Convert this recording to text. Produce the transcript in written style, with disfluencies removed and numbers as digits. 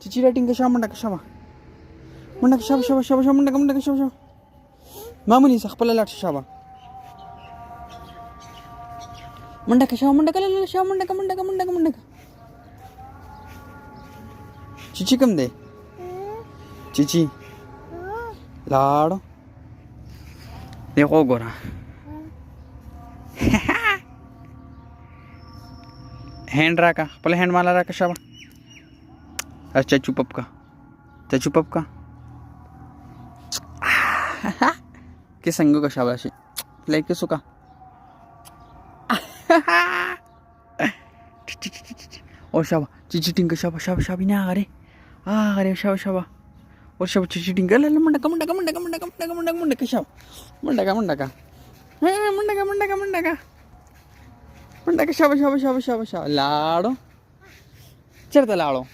चिचिरा टिंग शाबा मंडा शाबा मंडा शाबा शाबा शाबा शाबा मंडा शाबा शाबा मामुनी सखपला लाट शाबा मंडा शाबा मंडा कला शाबा मंडा चिची कम दे चिची लाड़ो देखो गोरा हैंड रहा का पहले हैंड माला रहा का शाबा अच्छा चुपप का के संगो का शाबाशी लाइक के सुका और शाबा चिची टिंग का शाबा शाबा शाबी ना अरे शाबा शाबा और शाबा चिची टिंग ला मंडा का शाबा मंडा का शाबा शाबा शाबा शाबा शाबा लाड़ो चढ़ता लाड़ो